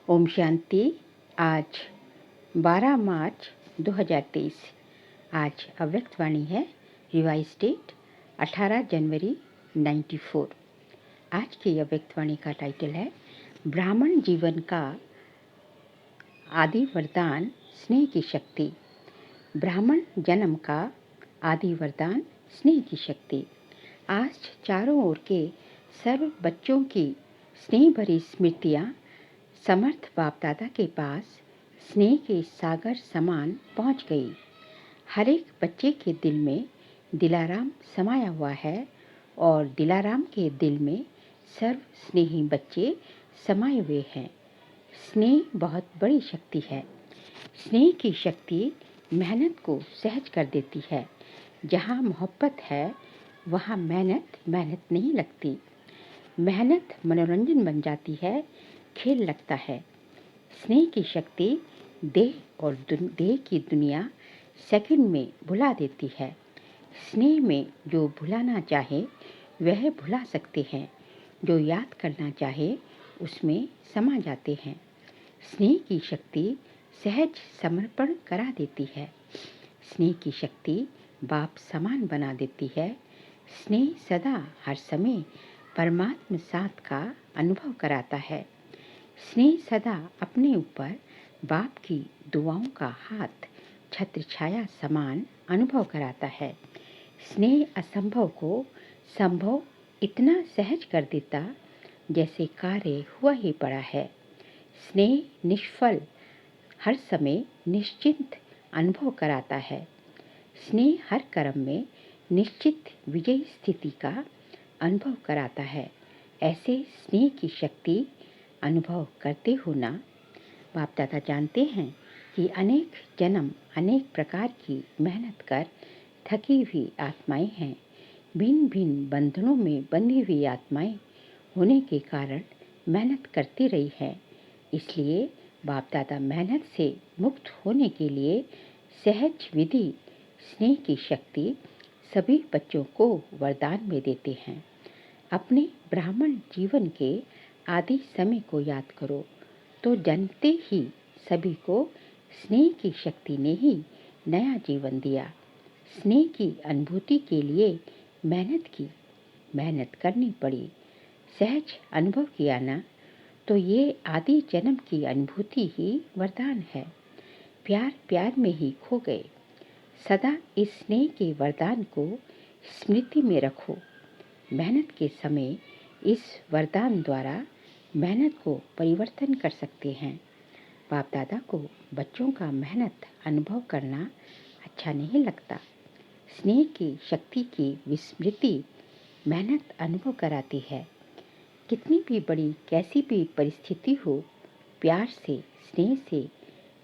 ओम शांति। आज 12 मार्च 2023। आज अव्यक्त वाणी है। रिवाइज डेट 18 जनवरी 94। आज की अव्यक्त वाणी का टाइटल है ब्राह्मण जीवन का आदि वरदान स्नेह की शक्ति। ब्राह्मण जन्म का आदि वरदान स्नेह की शक्ति। आज चारों ओर के सर्व बच्चों की स्नेह भरी स्मृतियाँ समर्थ बाप दादा के पास स्नेह के सागर समान पहुंच गई। हर एक बच्चे के दिल में दिलाराम समाया हुआ है और दिलाराम के दिल में सर्व स्नेही बच्चे समाये हुए हैं। स्नेह बहुत बड़ी शक्ति है। स्नेह की शक्ति मेहनत को सहज कर देती है। जहाँ मोहब्बत है वहाँ मेहनत नहीं लगती। मेहनत मनोरंजन बन जाती है, खेल लगता है। स्नेह की शक्ति देह और देह की दुनिया सेकंड में भुला देती है। स्नेह में जो भुलाना चाहे वह भुला सकते हैं, जो याद करना चाहे उसमें समा जाते हैं। स्नेह की शक्ति सहज समर्पण करा देती है। स्नेह की शक्ति बाप समान बना देती है। स्नेह सदा हर समय परमात्मा साथ का अनुभव कराता है। स्नेह सदा अपने ऊपर बाप की दुआओं का हाथ छत्र छाया समान अनुभव कराता है। स्नेह असंभव को संभव इतना सहज कर देता जैसे कार्य हुआ ही पड़ा है। स्नेह निष्फल हर समय निश्चिंत अनुभव कराता है। स्नेह हर कर्म में निश्चित विजयी स्थिति का अनुभव कराता है। ऐसे स्नेह की शक्ति अनुभव करते हो ना। बाप दादा जानते हैं कि अनेक जन्म अनेक प्रकार की मेहनत कर थकी हुई आत्माएं हैं। भिन्न भिन्न बंधनों में बंधी हुई आत्माएं होने के कारण मेहनत करती रही है। इसलिए बाप दादा मेहनत से मुक्त होने के लिए सहज विधि स्नेह की शक्ति सभी बच्चों को वरदान में देते हैं। अपने ब्राह्मण जीवन के आदि समय को याद करो तो जानते ही सभी को स्नेह की शक्ति ने ही नया जीवन दिया। स्नेह की अनुभूति के लिए मेहनत करनी पड़ी। सहज अनुभव किया ना तो ये आदि जन्म की अनुभूति ही वरदान है। प्यार प्यार में ही खो गए। सदा इस स्नेह के वरदान को स्मृति में रखो। मेहनत के समय इस वरदान द्वारा मेहनत को परिवर्तन कर सकते हैं। बाप दादा को बच्चों का मेहनत अनुभव करना अच्छा नहीं लगता। स्नेह की शक्ति की विस्मृति मेहनत अनुभव कराती है। कितनी भी बड़ी कैसी भी परिस्थिति हो, प्यार से स्नेह से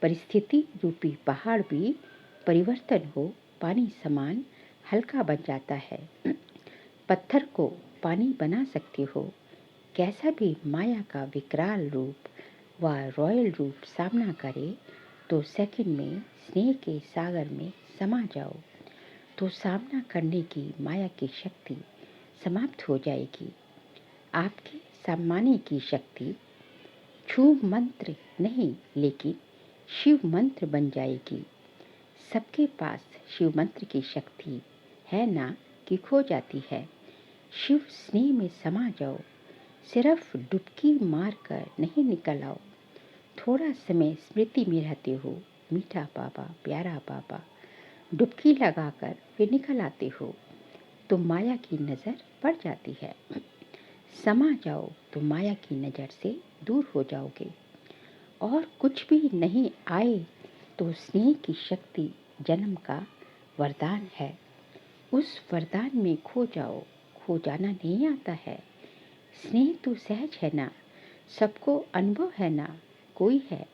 परिस्थिति रूपी पहाड़ भी परिवर्तन हो पानी समान हल्का बन जाता है। पत्थर को पानी बना सकते हो। कैसा भी माया का विकराल रूप व रॉयल रूप सामना करे तो सेकंड में स्नेह के सागर में समा जाओ तो सामना करने की माया की शक्ति समाप्त हो जाएगी। आपके सम्माने की शक्ति छू मंत्र नहीं लेकिन शिव मंत्र बन जाएगी। सबके पास शिव मंत्र की शक्ति है ना कि खो जाती है। शिव स्नेह में समा जाओ। सिर्फ डुबकी मार कर नहीं निकल आओ। थोड़ा समय स्मृति में रहते हो। मीठा बाबा, प्यारा बाबा, डुबकी लगाकर फिर निकल आते हो तो माया की नज़र पड़ जाती है। समा जाओ तो माया की नज़र से दूर हो जाओगे। और कुछ भी नहीं आए तो स्नेह की शक्ति जन्म का वरदान है। उस वरदान में खो जाओ। खो जाना नहीं आता है। स्नेह तो सहज है ना, सबको अनुभव है ना। कोई है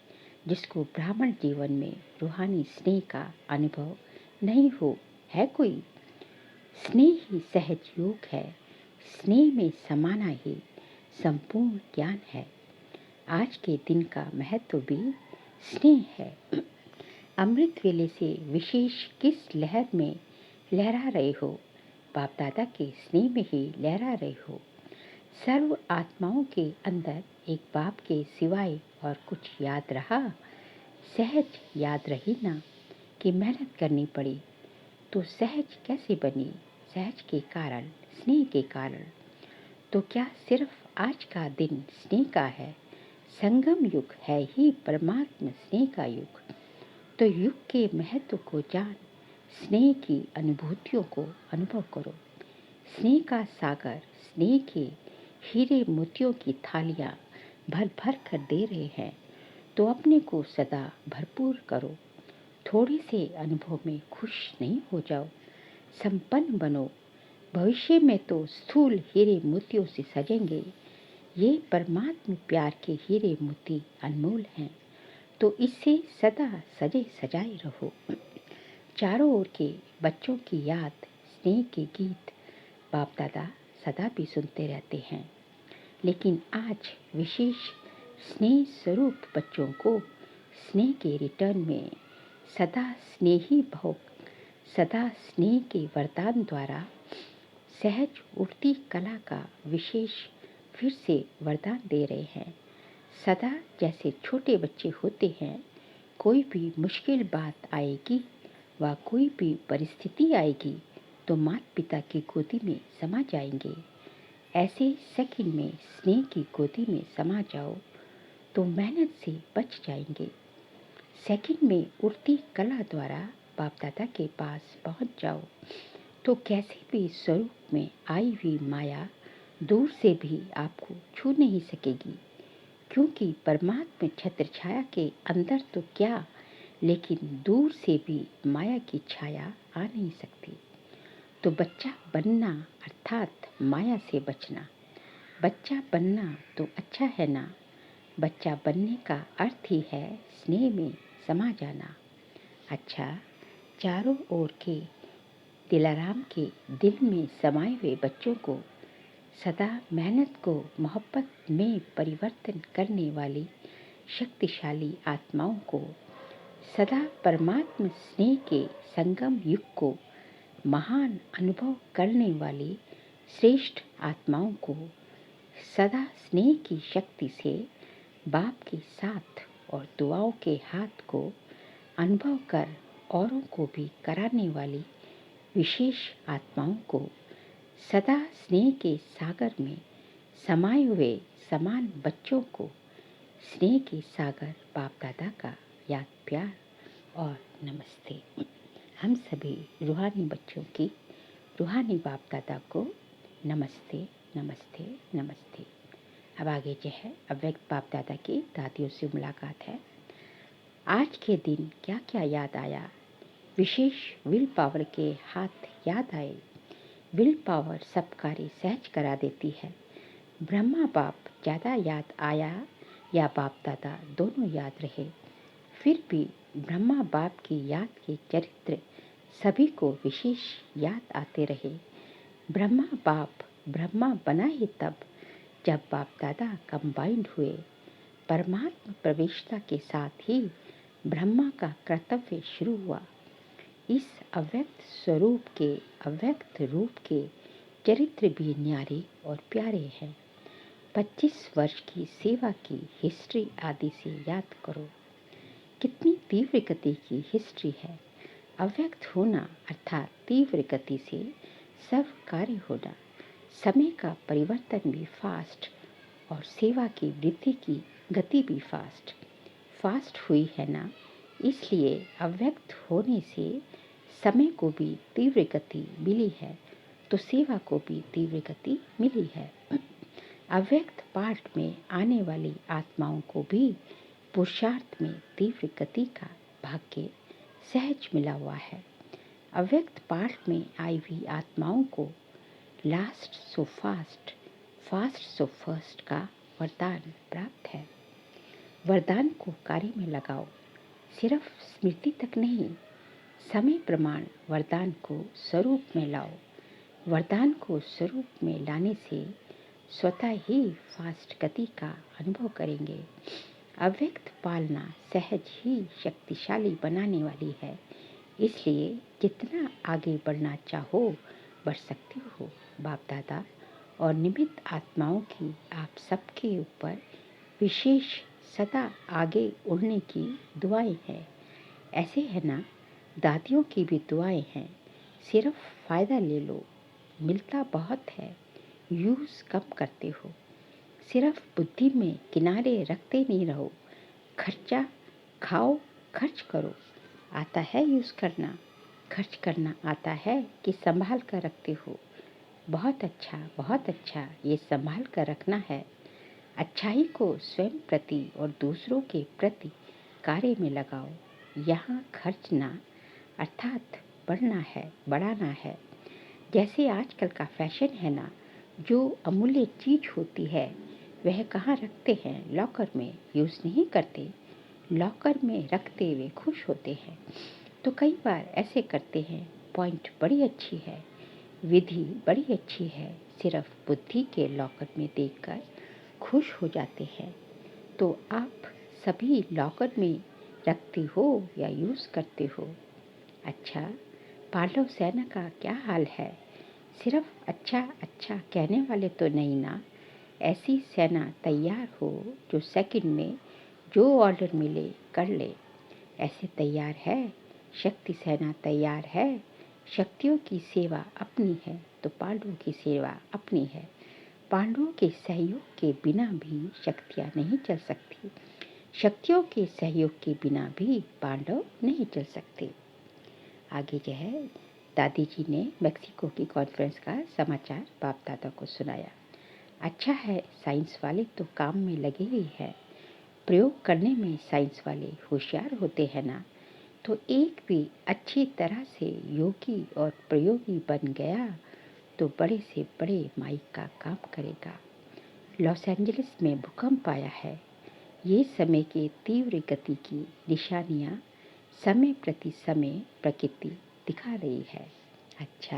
जिसको ब्राह्मण जीवन में रूहानी स्नेह का अनुभव नहीं हो? है कोई? स्नेह ही सहज योग है। स्नेह में समाना ही संपूर्ण ज्ञान है। आज के दिन का महत्व भी स्नेह है। अमृत वेले से विशेष किस लहर में लहरा रहे हो? बाप दादा के स्नेह में ही लहरा रहे हो। सर्व आत्माओं के अंदर एक बाप के सिवाय और कुछ याद रहा? सहज याद रही ना कि मेहनत करनी पड़ी। तो सहज कैसे बनी? सहज के कारण, स्नेह के कारण। तो क्या सिर्फ आज का दिन स्नेह का है? संगम युग है ही परमात्मा स्नेह का युग। तो युग के महत्व को जान, स्नेह की अनुभूतियों को अनुभव करो। स्नेह का सागर, स्नेह के हीरे मोतियों की थालियां भर भर कर दे रहे हैं। तो अपने को सदा भरपूर करो। थोड़े से अनुभव में खुश नहीं हो जाओ, संपन्न बनो। भविष्य में तो स्थूल हीरे मोतियों से सजेंगे। ये परमात्मा प्यार के हीरे मोती अनमोल हैं। तो इससे सदा सजे सजाए रहो। चारों ओर के बच्चों की याद, स्नेह के गीत बाप दादा सदा भी सुनते रहते हैं। लेकिन आज विशेष स्नेह स्वरूप बच्चों को स्नेह के रिटर्न में सदा स्नेही भव, सदा स्नेह के वरदान द्वारा सहज उठती कला का विशेष फिर से वरदान दे रहे हैं। सदा जैसे छोटे बच्चे होते हैं, कोई भी मुश्किल बात आएगी व कोई भी परिस्थिति आएगी तो माता पिता की गोदी में समा जाएंगे। ऐसे सेकंड में स्नेह की गोदी में समा जाओ तो मेहनत से बच जाएंगे। सेकंड में उड़ती कला द्वारा बाप दादा के पास पहुंच जाओ तो कैसे भी स्वरूप में आई हुई माया दूर से भी आपको छू नहीं सकेगी, क्योंकि परमात्मा छत्र छाया के अंदर तो क्या, लेकिन दूर से भी माया की छाया आ नहीं सकती। तो बच्चा बनना अर्थात माया से बचना। बच्चा बनना तो अच्छा है ना। बच्चा बनने का अर्थ ही है स्नेह में समा जाना। अच्छा, चारों ओर के दिलाराम के दिल में समाये हुए बच्चों को सदा मेहनत को मोहब्बत में परिवर्तन करने वाली शक्तिशाली आत्माओं को, सदा परमात्मा स्नेह के संगम युग को महान अनुभव करने वाली श्रेष्ठ आत्माओं को सदा स्नेह की शक्ति से बाप के साथ और दुआओं के हाथ को अनुभव कर औरों को भी कराने वाली विशेष आत्माओं को सदा स्नेह के सागर में समाये हुए समान बच्चों को स्नेह के सागर बाप दादा का याद प्यार और नमस्ते। हम सभी रूहानी बच्चों की रूहानी बाप दादा को नमस्ते नमस्ते नमस्ते। अब आगे जो है अव्यक्त बाप दादा की दादियों से मुलाकात है। आज के दिन क्या क्या याद आया? विशेष विल पावर के हाथ याद आए। विल पावर सब कार्य सहज करा देती है। ब्रह्मा बाप ज़्यादा याद आया या बाप दादा दोनों याद रहे, फिर भी ब्रह्मा बाप की याद के चरित्र सभी को विशेष याद आते रहे। ब्रह्मा बाप ब्रह्मा बना ही तब जब बाप दादा कंबाइंड हुए। परमात्मा प्रवेशता के साथ ही ब्रह्मा का कर्तव्य शुरू हुआ। इस अव्यक्त स्वरूप के अव्यक्त रूप के चरित्र भी न्यारे और प्यारे हैं। 25 वर्ष की सेवा की हिस्ट्री आदि से याद करो। कितनी तीव्र गति की हिस्ट्री है। अव्यक्त होना अर्थात तीव्र गति से सब कार्य होना। समय का परिवर्तन भी फास्ट और सेवा की वृद्धि की गति भी फास्ट हुई है ना। इसलिए अव्यक्त होने से समय को भी तीव्र गति मिली है तो सेवा को भी तीव्र गति मिली है। अव्यक्त पार्ट में आने वाली आत्माओं को भी पुरुषार्थ में तीव्र गति का भाग्य सहज मिला हुआ है। अव्यक्त पार्ट में आई हुई आत्माओं को last so fast, fast so first का वरदान प्राप्त है। वरदान को कार्य में लगाओ, सिर्फ स्मृति तक नहीं, समय प्रमाण वरदान को स्वरूप में लाओ। वरदान को स्वरूप में लाने से स्वतः ही फास्ट गति का अनुभव करेंगे। अव्यक्त पालना सहज ही शक्तिशाली बनाने वाली है, इसलिए जितना आगे बढ़ना चाहो बढ़ सकते हो। बाप दादा और निमित्त आत्माओं की आप सबके ऊपर विशेष सदा आगे उड़ने की दुआएं हैं। ऐसे है ना, दादियों की भी दुआएं हैं। सिर्फ फ़ायदा ले लो, मिलता बहुत है, यूज़ कम करते हो। सिर्फ बुद्धि में किनारे रखते नहीं रहो, खर्चा खाओ, खर्च करो। आता है यूज़ करना, खर्च करना आता है कि संभाल कर रखते हो। बहुत अच्छा, ये संभाल कर रखना है। अच्छाई को स्वयं प्रति और दूसरों के प्रति कार्य में लगाओ। यहाँ खर्चना अर्थात बढ़ाना है। जैसे आजकल का फैशन है ना, जो अमूल्य चीज होती है वह कहाँ रखते हैं? लॉकर में। यूज़ नहीं करते, लॉकर में रखते हुए खुश होते हैं। तो कई बार ऐसे करते हैं। पॉइंट बड़ी अच्छी है, विधि बड़ी अच्छी है, सिर्फ बुद्धि के लॉकर में देखकर खुश हो जाते हैं। तो आप सभी लॉकर में रखते हो या यूज़ करते हो? अच्छा, पांडव सेना का क्या हाल है? सिर्फ अच्छा कहने वाले तो नहीं ना। ऐसी सेना तैयार हो जो सेकंड में जो ऑर्डर मिले कर ले। ऐसे तैयार है, शक्ति सेना तैयार है। शक्तियों की सेवा अपनी है तो पांडवों की सेवा अपनी है। पांडवों के सहयोग के बिना भी शक्तियाँ नहीं चल सकती, शक्तियों के सहयोग के बिना भी पांडव नहीं चल सकते। आगे जो है, दादी जी ने मेक्सिको की कॉन्फ्रेंस का समाचार बाप दादा को सुनाया। अच्छा है, साइंस वाले तो काम में लगे ही हैं। प्रयोग करने में साइंस वाले होशियार होते हैं ना। तो एक भी अच्छी तरह से योगी और प्रयोगी बन गया तो बड़े से बड़े माइक का काम करेगा। लॉस एंजलिस में भूकंप आया है। ये समय के तीव्र गति की निशानियाँ समय प्रति समय प्रकृति दिखा रही है। अच्छा,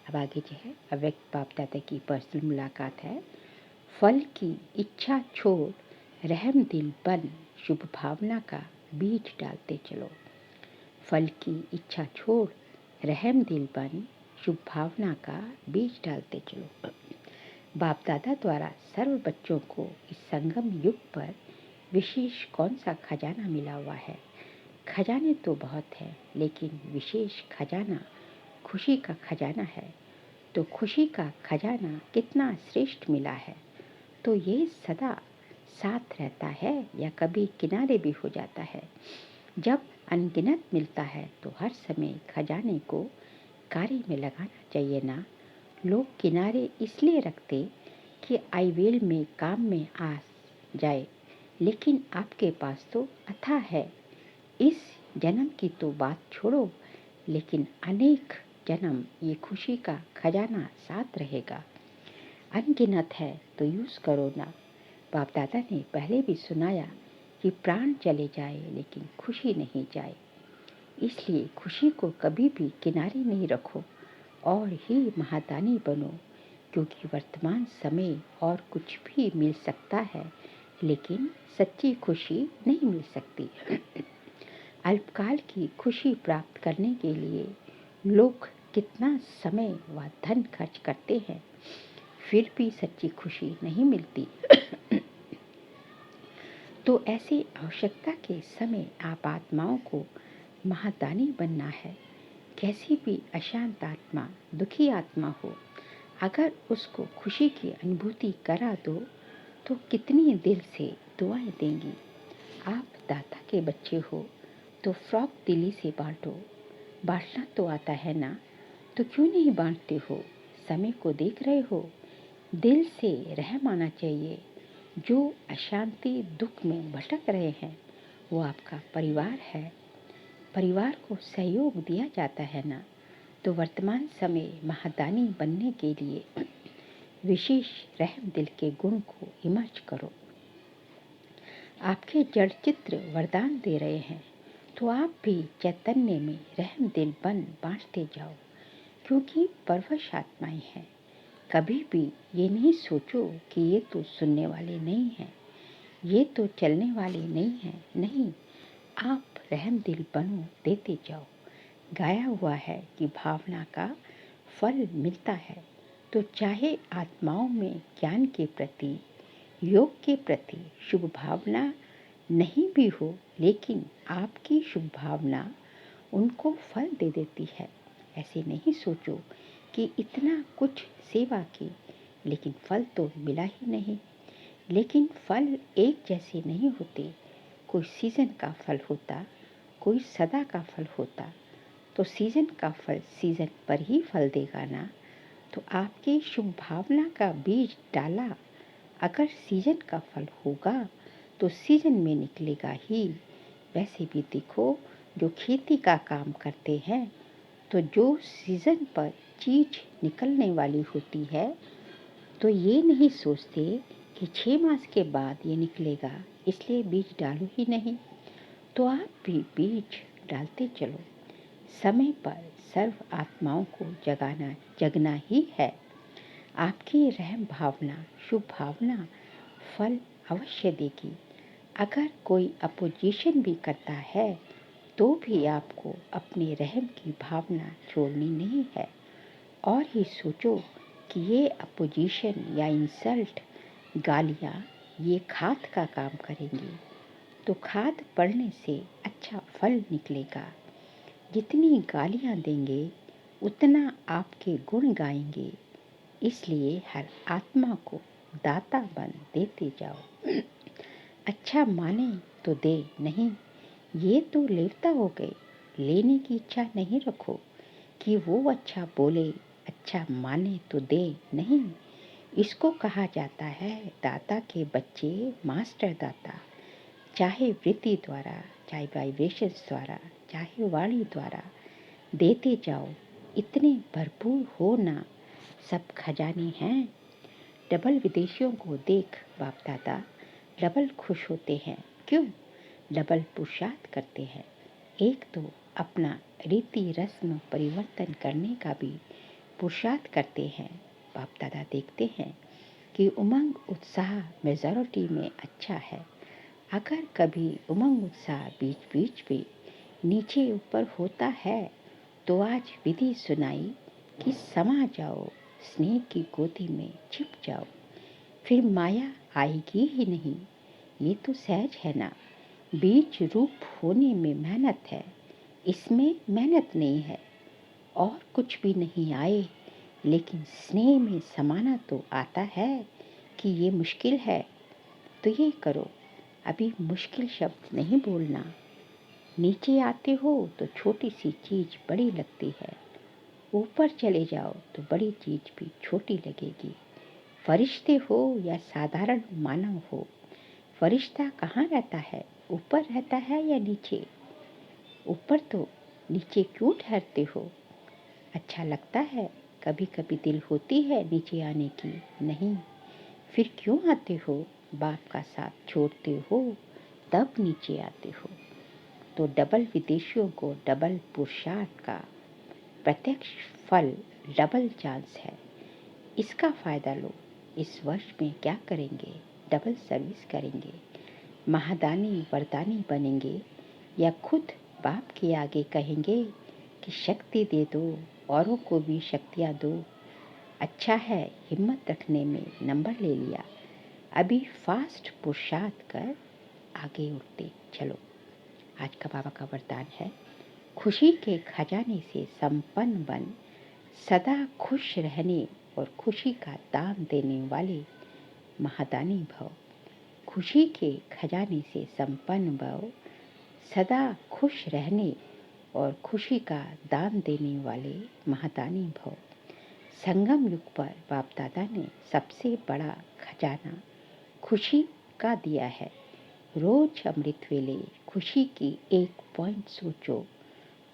अब आगे जो है, अव्यक्त बाप दादा की पर्सनल मुलाकात है। फल की इच्छा छोड़ रहम दिल बन शुभ भावना का बीज डालते चलो। फल की इच्छा छोड़ रहम दिल बन शुभ भावना का बीज डालते चलो। बाप दादा द्वारा सर्व बच्चों को इस संगम युग पर विशेष कौन सा खजाना मिला हुआ है? खजाने तो बहुत है, लेकिन विशेष खजाना खुशी का खजाना है। तो खुशी का खजाना कितना श्रेष्ठ मिला है। तो ये सदा साथ रहता है या कभी किनारे भी हो जाता है। जब अनगिनत मिलता है तो हर समय खजाने को कार्य में लगाना चाहिए ना। लोग किनारे इसलिए रखते कि आईवेल में काम में आ जाए, लेकिन आपके पास तो अथाह है। इस जन्म की तो बात छोड़ो, लेकिन अनेक जन्म ये खुशी का खजाना साथ रहेगा। अनगिनत है तो यूज़ करो ना। बाप दादा ने पहले भी सुनाया कि प्राण चले जाए लेकिन खुशी नहीं जाए। इसलिए खुशी को कभी भी किनारे नहीं रखो और ही महादानी बनो, क्योंकि वर्तमान समय और कुछ भी मिल सकता है, लेकिन सच्ची खुशी नहीं मिल सकती। अल्पकाल की खुशी प्राप्त करने के लिए लोग कितना समय व धन खर्च करते हैं, फिर भी सच्ची खुशी नहीं मिलती। तो ऐसी आवश्यकता के समय आप आत्माओं को महादानी बनना है। कैसी भी अशांत आत्मा, दुखी आत्मा हो, अगर उसको खुशी की अनुभूति करा दो तो कितनी दिल से दुआएं देंगी। आप दाता के बच्चे हो तो फ्रॉक दिली से बांटो। बांटना तो आता है ना, तो क्यों नहीं बांटते हो? समय को देख रहे हो, दिल से रहम आना चाहिए। जो अशांति दुख में भटक रहे हैं वो आपका परिवार है। परिवार को सहयोग दिया जाता है ना। तो वर्तमान समय महादानी बनने के लिए विशेष रहम दिल के गुण को इमर्ज करो। आपके जड़ चित्र वरदान दे रहे हैं, तो आप भी चैतन्य में रहम दिल बन बांटते जाओ, क्योंकि परवश आत्माएं हैं। कभी भी ये नहीं सोचो कि ये तो सुनने वाले नहीं हैं, ये तो चलने वाले नहीं हैं। नहीं, आप रहम दिल बनो, देते जाओ। गाया हुआ है कि भावना का फल मिलता है। तो चाहे आत्माओं में ज्ञान के प्रति योग के प्रति शुभ भावना नहीं भी हो, लेकिन आपकी शुभ भावना उनको फल दे देती है। ऐसे नहीं सोचो कि इतना कुछ सेवा की, लेकिन फल तो मिला ही नहीं। लेकिन फल एक जैसे नहीं होते। कोई सीजन का फल होता, कोई सदा का फल होता। तो सीजन का फल सीजन पर ही फल देगा ना। तो आपकी शुभ भावना का बीज डाला, अगर सीजन का फल होगा तो सीजन में निकलेगा ही। वैसे भी देखो, जो खेती का काम करते हैं, तो जो सीजन पर चीज निकलने वाली होती है, तो ये नहीं सोचते कि 6 मास के बाद ये निकलेगा, इसलिए बीज डालो ही नहीं। तो आप भी बीज डालते चलो। समय पर सर्व आत्माओं को जगना ही है। आपकी रहम भावना, शुभ भावना फल अवश्य देगी। अगर कोई अपोजिशन भी करता है, तो भी आपको अपने रहम की भावना छोड़नी नहीं है। और ही सोचो कि ये अपोजिशन या इंसल्ट, गालियाँ, ये खाद का काम करेंगी। तो खाद पड़ने से अच्छा फल निकलेगा। जितनी गालियाँ देंगे, उतना आपके गुण गाएंगे। इसलिए हर आत्मा को दाता बन देते जाओ। अच्छा माने तो दे, नहीं ये तो लेवता हो गए। लेने की इच्छा नहीं रखो कि वो अच्छा बोले, अच्छा माने तो दे, नहीं। इसको कहा जाता है दाता के बच्चे मास्टर दाता। चाहे वृत्ति द्वारा, चाहे वाइब्रेशंस द्वारा, चाहे वाणी द्वारा देते जाओ। इतने भरपूर हो ना, सब खजाने हैं। डबल विदेशियों को देख बाप दादा डबल खुश होते हैं। क्यों? डबल पुरुषार्थ करते हैं। एक तो अपना रीति रस्म परिवर्तन करने का भी पुरुषार्थ करते हैं। बाप दादा देखते हैं कि उमंग उत्साह मेजॉरिटी में अच्छा है। अगर कभी उमंग उत्साह बीच बीच में नीचे ऊपर होता है, तो आज विधि सुनाई कि समा जाओ, स्नेह की गोदी में छिप जाओ। फिर माया आएगी ही नहीं। ये तो सहज है ना। बीज रूप होने में मेहनत है, इसमें मेहनत नहीं है। और कुछ भी नहीं आए, लेकिन स्नेह में समाना तो आता है कि ये मुश्किल है, तो ये करो। अभी मुश्किल शब्द नहीं बोलना। नीचे आते हो तो छोटी सी चीज बड़ी लगती है, ऊपर चले जाओ तो बड़ी चीज भी छोटी लगेगी। फरिश्ते हो या साधारण मानव हो, फरिश्ता कहाँ रहता है? ऊपर रहता है या नीचे? ऊपर तो नीचे क्यों ठहरते हो? अच्छा लगता है? कभी कभी दिल होती है नीचे आने की? नहीं। फिर क्यों आते हो? बाप का साथ छोड़ते हो, तब नीचे आते हो। तो डबल विदेशियों को डबल पुरुषार्थ का प्रत्यक्ष फल डबल चांस है। इसका फ़ायदा लो। इस वर्ष में क्या करेंगे? डबल सर्विस करेंगे, महादानी वरदानी बनेंगे, या खुद बाप के आगे कहेंगे कि शक्ति दे दो, औरों को भी शक्तियाँ दो। अच्छा है, हिम्मत रखने में नंबर ले लिया। अभी फास्ट पुरुषार्थ कर आगे उठते चलो। आज का बाबा का वरदान है, खुशी के खजाने से संपन्न बन, सदा खुश रहने और खुशी का दान देने वाले महादानी भव। खुशी के खजाने से संपन्न भव, सदा खुश रहने और खुशी का दान देने वाले महादानी भव। संगम युग पर बाप दादा ने सबसे बड़ा खजाना खुशी का दिया है। रोज अमृत वेले खुशी की एक पॉइंट सोचो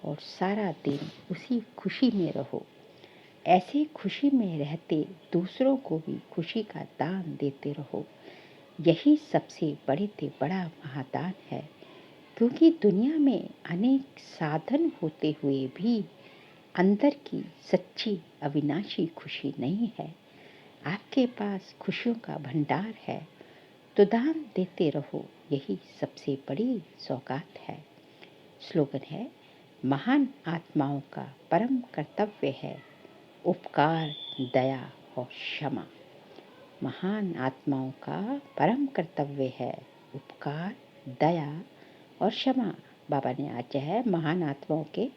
और सारा दिन उसी खुशी में रहो। ऐसे खुशी में रहते दूसरों को भी खुशी का दान देते रहो। यही सबसे बड़े से बड़ा महादान है। क्योंकि दुनिया में अनेक साधन होते हुए भी अंदर की सच्ची अविनाशी खुशी नहीं है। आपके पास खुशियों का भंडार है, तो दान देते रहो। यही सबसे बड़ी सौगात है। स्लोगन है, महान आत्माओं का परम कर्तव्य है उपकार, दया और क्षमा। महान आत्माओं का परम कर्तव्य है उपकार, दया और क्षमा। बाबा ने आज है महान आत्माओं के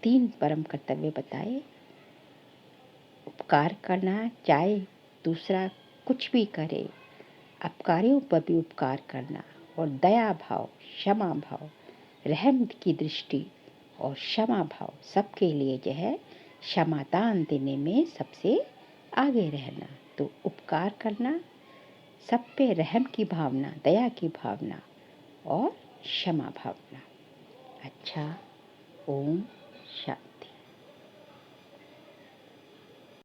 3 परम कर्तव्य बताए। उपकार करना, चाहे दूसरा कुछ भी करे, अपकारियों पर भी उपकार करना, और दया भाव, क्षमा भाव, रहम की दृष्टि और क्षमा भाव, सबके लिए जो है क्षमादान देने में सबसे आगे रहना। तो उपकार करना, सब पे रहम की भावना, दया की भावना और क्षमा भावना। अच्छा, ओम शांति।